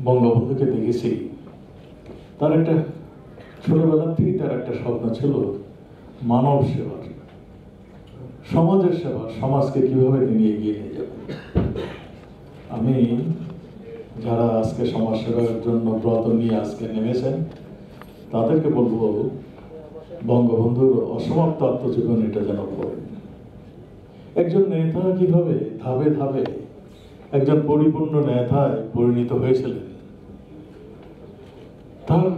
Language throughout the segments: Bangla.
বঙ্গবন্ধুকে দেখেছি, তার একটা ছোটবেলা থেকেই তার একটা স্বপ্ন ছিল মানব সেবার, সমাজের সেবা, সমাজকে কিভাবে তিনি এগিয়ে নিয়ে যাবেন। আমি যারা আজকে সমাজ সেবার জন্য ব্রত নিয়ে আজকে নেমেছেন তাদেরকে বলবো, বঙ্গবন্ধুর অসমাপ্ত আত্মজীবন এটা যেন পড়েন। একজন নেতা কিভাবে ধাপে ধাপে একজন পরিপূর্ণ নেতায় পরিণত হয়েছিলেন, তার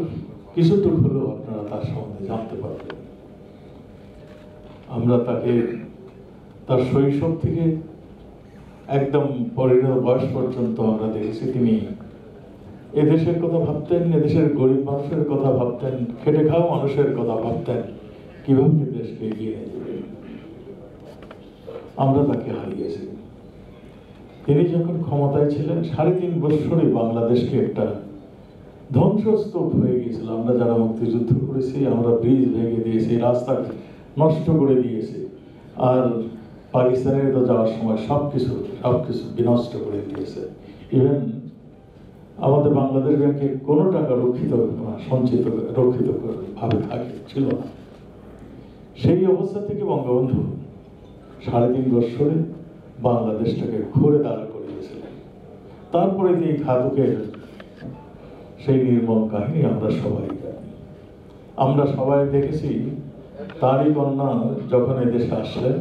কিছুটুকু হলেও আপনারা তার সম্বন্ধে জানতে পারবেন। আমরা তাকে তার শৈশব থেকে একদম পরিণত বয়স পর্যন্ত আমরা দেখেছি তিনি এদেশের কথা ভাবতেন, এদেশের গরিব মানুষের কথা ভাবতেন, খেটে খাওয়া মানুষের কথা ভাবতেন, কিভাবে দেশকে এগিয়ে নিয়ে যাবেন। আমরা তাকে হারিয়েছি। তিনি যখন ক্ষমতায় ছিলেন 3.5 বছরে বাংলাদেশকে একটা ধ্বংসস্তূপ হয়ে গিয়েছিল। আমরা যারা মুক্তিযুদ্ধ করেছি, আমরা ব্রিজ ভেঙে দিয়েছি, রাস্তা নষ্ট করে দিয়েছি, আর পাকিস্তানের তো যাওয়ার সময় সবকিছু বিনষ্ট করে দিয়েছে। ইভেন আমাদের বাংলাদেশ ব্যাংকে কোনো টাকা রক্ষিত ভাবে ছিল না। সেই অবস্থা থেকে বঙ্গবন্ধু 3.5 বছরে বাংলাদেশটাকে ঘুরে দাঁড়া করিয়েছিলেন। তারপরে এই ঘাতকের সেই নির্মম কাহিনী আমরা সবাই জানি। আমরা সবাই দেখেছি তারই কন্যা যখন এদেশে আসলেন,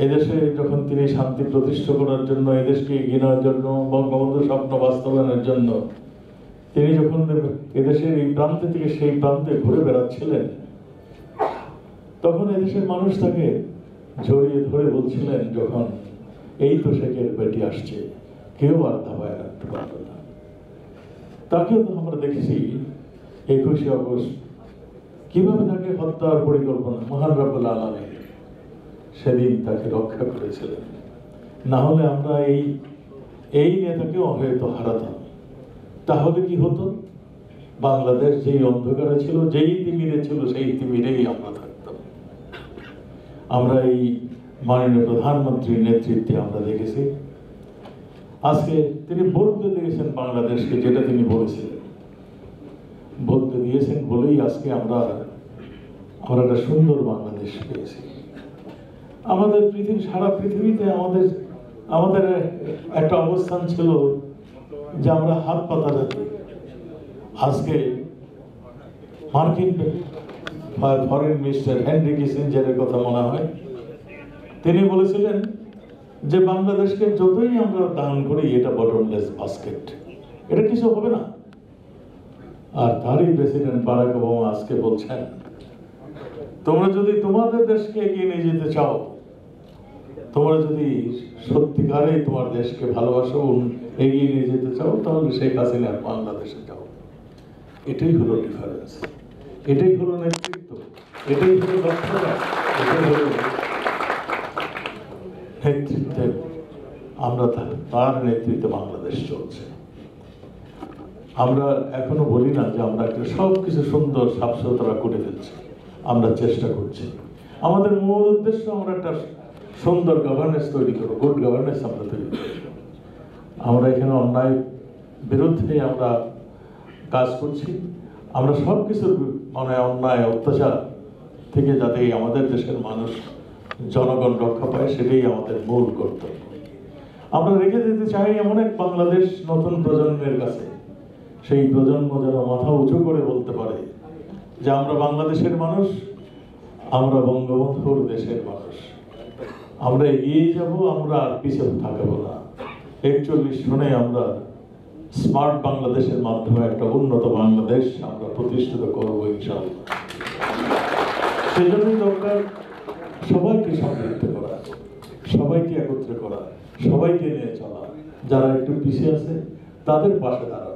এদেশে যখন তিনি শান্তি প্রতিষ্ঠা করার জন্য, এদেশকে এগিয়ে নেওয়ার জন্য, বঙ্গবন্ধুর স্বপ্ন বাস্তবায়নের জন্য তিনি যখন এদেশের এই প্রান্তে থেকে সেই প্রান্তে ঘুরে বেড়াচ্ছিলেন, তখন এদেশের মানুষ তাকে জড়িয়ে ধরে বলছিলেন, যখন এই তো শেখের বেটি আসছে, কেউ আর দাবায় রাখতে পারবে না। তাকেও তো আমরা দেখেছি 21শে আগস্ট কিভাবে তাকে হত্যার পরিকল্পনা মহান রব্বুল আলামিন সেদিন তাকে রক্ষা করেছিলেন। না হলে আমরা এই নেতাকেও হয়তো হারাতাম। তাহলে কি হতো? বাংলাদেশ যেই অন্ধকারে ছিল, যেই তিমিরে ছিল, সেই তিমিরেই আমরা থাকতাম। আমরা এই মাননীয় প্রধানমন্ত্রীর নেতৃত্বে আমরা দেখেছি আজকে তিনি বদলে দিয়েছেন বাংলাদেশকে, যেটা তিনি বলেছিলেন বদলে দিয়েছেন বলেই আজকে আমরা একটা সুন্দর বাংলাদেশ পেয়েছি। আমাদের সারা পৃথিবীতে আমাদের একটা অবস্থান ছিল যে আমরা হাত পাতা জাতি। আজকে মার্কিন ফরেন মিনিস্টার হেনরি কিসিঞ্জারের কথা মনে হয়, তিনি বলেছিলেন যে বাংলাদেশকে যতই আমরা দান করি, এটা বটমলেস বাস্কেট, এটা কিছু হবে না। আর তারই প্রেসিডেন্ট বারাক ওবামা আজকে বলছেন, তোমরা যদি তোমাদের দেশকে এগিয়ে নিয়ে যেতে চাও, তোমরা যদি সত্যিকারে তোমার দেশকে ভালোবাসো, এগিয়ে নিয়ে যেতে চাও, তাহলে শেখ হাসিনার বাংলাদেশে যাও। এটাই হলো ডিফারেন্স, এটাই হলো নেতৃত্ব, এটাই হলো দক্ষতা, এটাই হলো নেতৃত্বের। আমরা তার নেতৃত্বে বাংলাদেশ চলছে। আমরা এখনো বলি না যে আমরা একটা সবকিছু সুন্দর সাফ সুতরা করে ফেলছি, আমরা চেষ্টা করছি। আমাদের মূল উদ্দেশ্য আমরা একটা সুন্দর গভর্নেন্স তৈরি করবো, গুড গভর্নেন্স আমরা তৈরি করবো। আমরা এখানে অন্যায় বিরুদ্ধে আমরা কাজ করছি। আমরা সবকিছুর অন্যায় অত্যাচার থেকে যাতে আমাদের দেশের মানুষ জনগণ রক্ষা পায়, সেটাই আমাদের মূল কর্তব্য। আমরা রেখে দিতে চাই এমন এক বাংলাদেশ নতুন প্রজন্মের কাছে, সেই প্রজন্ম যেন মাথা উঁচু করে বলতে পারে যে আমরা বাংলাদেশের মানুষ, আমরা বঙ্গবন্ধুর দেশের মানুষ, আমরা এগিয়ে যাব, আমরা আর পিছনে থাকবো না। 41 সনে আমরা স্মার্ট বাংলাদেশের মাধ্যমে একটা উন্নত বাংলাদেশ আমরা প্রতিষ্ঠিত করবো ইনশাআল্লাহ। সেই জন্যই দরকার সবাইকে সম্পৃক্ত করা, সবাইকে একত্রে করা, সবাইকে নিয়ে চলা। যারা একটু পিছিয়ে আছে তাদের পাশে দাঁড়ানো।